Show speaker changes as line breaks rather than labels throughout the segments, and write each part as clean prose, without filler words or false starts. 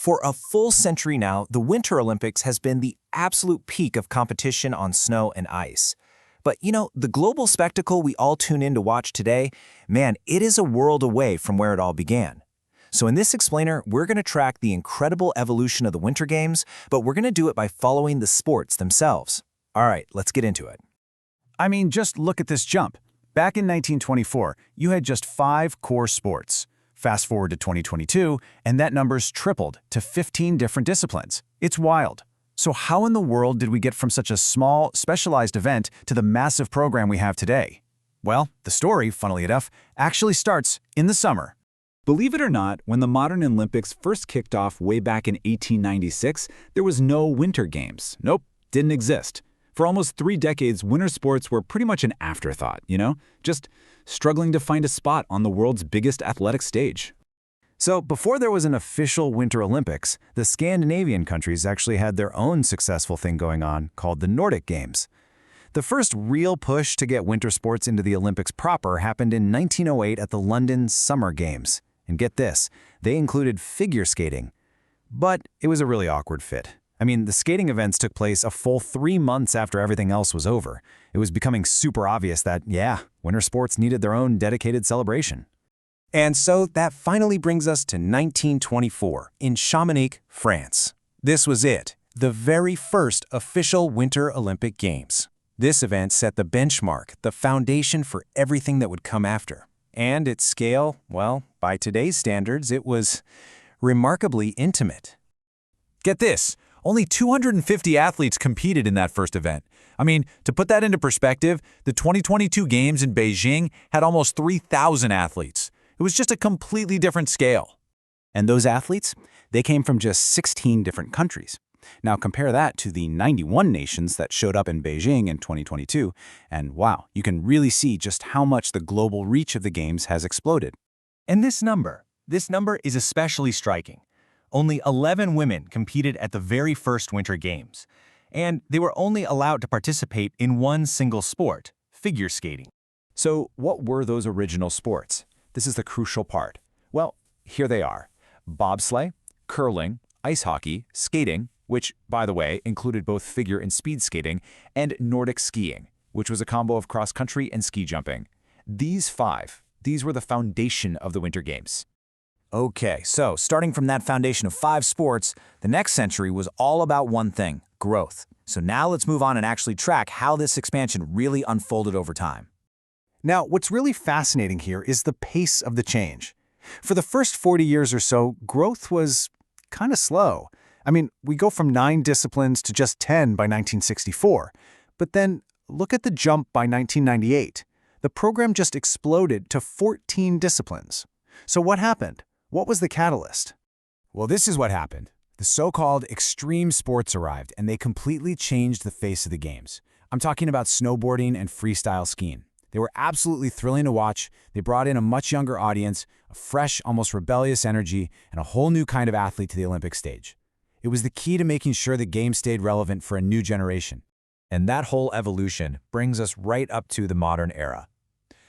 For a full century now, the Winter Olympics has been the absolute peak of competition on snow and ice. But the global spectacle we all tune in to watch today, man, it is a world away from where it all began. So in this explainer, we're going to track the incredible evolution of the Winter Games, but we're going to do it by following the sports themselves. All right, let's get into it.
I mean, just look at this jump. Back in 1924, you had just 5 core sports. Fast forward to 2022, and that number's tripled to 15 different disciplines. It's wild. So how in the world did we get from such a small, specialized event to the massive program we have today? Well, the story, funnily enough, actually starts in the summer.
Believe it or not, when the modern Olympics first kicked off way back in 1896, there was no Winter Games. Nope, didn't exist. For almost 3 decades, winter sports were pretty much an afterthought, just struggling to find a spot on the world's biggest athletic stage.
So before there was an official Winter Olympics, the Scandinavian countries actually had their own successful thing going on called the Nordic Games. The first real push to get winter sports into the Olympics proper happened in 1908 at the London Summer Games. And get this, they included figure skating. But it was a really awkward fit. I mean, the skating events took place a full 3 months after everything else was over. It was becoming super obvious that, winter sports needed their own dedicated celebration.
And so that finally brings us to 1924 in Chamonix, France. This was it, the very first official Winter Olympic Games. This event set the benchmark, the foundation for everything that would come after. And its scale, well, by today's standards, it was remarkably intimate.
Get this, only 250 athletes competed in that first event. I mean, to put that into perspective, the 2022 Games in Beijing had almost 3,000 athletes. It was just a completely different scale.
And those athletes, they came from just 16 different countries. Now compare that to the 91 nations that showed up in Beijing in 2022, and wow, you can really see just how much the global reach of the Games has exploded.
And this number is especially striking. Only 11 women competed at the very first Winter Games, and they were only allowed to participate in one single sport, figure skating.
So what were those original sports? This is the crucial part. Well, here they are: bobsleigh, curling, ice hockey, skating, which, by the way, included both figure and speed skating, and Nordic skiing, which was a combo of cross-country and ski jumping. These were the foundation of the Winter Games. Okay, so starting from that foundation of 5 sports, the next century was all about one thing: growth. So now let's move on and actually track how this expansion really unfolded over time. Now, what's really fascinating here is the pace of the change. For the first 40 years or so, growth was kind of slow. I mean, we go from 9 disciplines to just 10 by 1964. But then look at the jump by 1998. The program just exploded to 14 disciplines. So what happened? What was the catalyst?
Well, this is what happened. The so-called extreme sports arrived, and they completely changed the face of the Games. I'm talking about snowboarding and freestyle skiing. They were absolutely thrilling to watch. They brought in a much younger audience, a fresh, almost rebellious energy, and a whole new kind of athlete to the Olympic stage. It was the key to making sure the Games stayed relevant for a new generation.
And that whole evolution brings us right up to the modern era.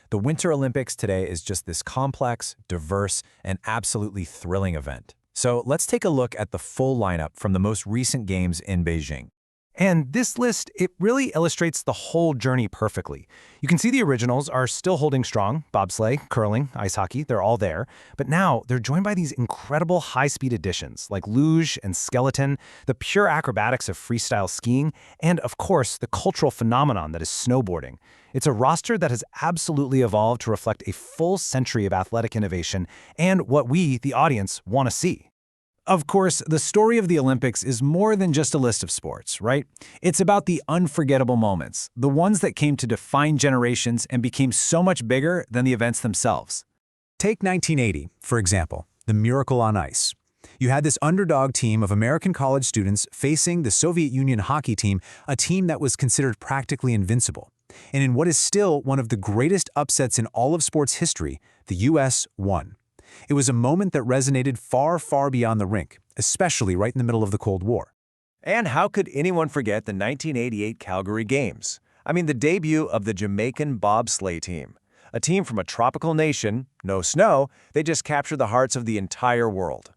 The Winter Olympics today is just this complex, diverse, and absolutely thrilling event. So let's take a look at the full lineup from the most recent Games in Beijing. And this list, it really illustrates the whole journey perfectly. You can see the originals are still holding strong: bobsleigh, curling, ice hockey, they're all there. But now they're joined by these incredible high-speed additions like luge and skeleton, the pure acrobatics of freestyle skiing, and of course, the cultural phenomenon that is snowboarding. It's a roster that has absolutely evolved to reflect a full century of athletic innovation and what we, the audience, want to see. Of course, the story of the Olympics is more than just a list of sports, right? It's about the unforgettable moments, the ones that came to define generations and became so much bigger than the events themselves.
Take 1980, for example, the Miracle on Ice. You had this underdog team of American college students facing the Soviet Union hockey team, a team that was considered practically invincible. And in what is still one of the greatest upsets in all of sports history, the U.S. won. It was a moment that resonated far, far beyond the rink, especially right in the middle of the Cold War.
And how could anyone forget the 1988 Calgary Games? I mean, the debut of the Jamaican bobsleigh team. A team from a tropical nation, no snow, they just captured the hearts of the entire world.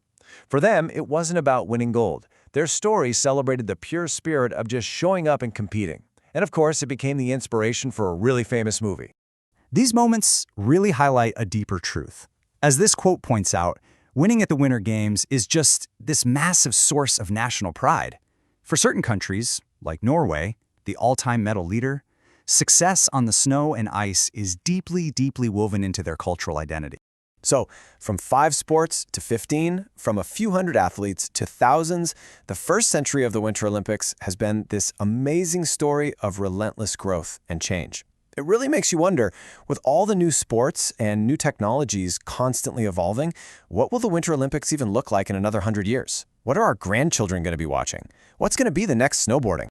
For them, it wasn't about winning gold. Their story celebrated the pure spirit of just showing up and competing. And of course, it became the inspiration for a really famous movie.
These moments really highlight a deeper truth. As this quote points out, winning at the Winter Games is just this massive source of national pride. For certain countries, like Norway, the all-time medal leader, success on the snow and ice is deeply, deeply woven into their cultural identity.
So, from 5 sports to 15, from a few hundred athletes to thousands, the first century of the Winter Olympics has been this amazing story of relentless growth and change. It really makes you wonder, with all the new sports and new technologies constantly evolving, what will the Winter Olympics even look like in another 100 years? What are our grandchildren going to be watching? What's going to be the next snowboarding?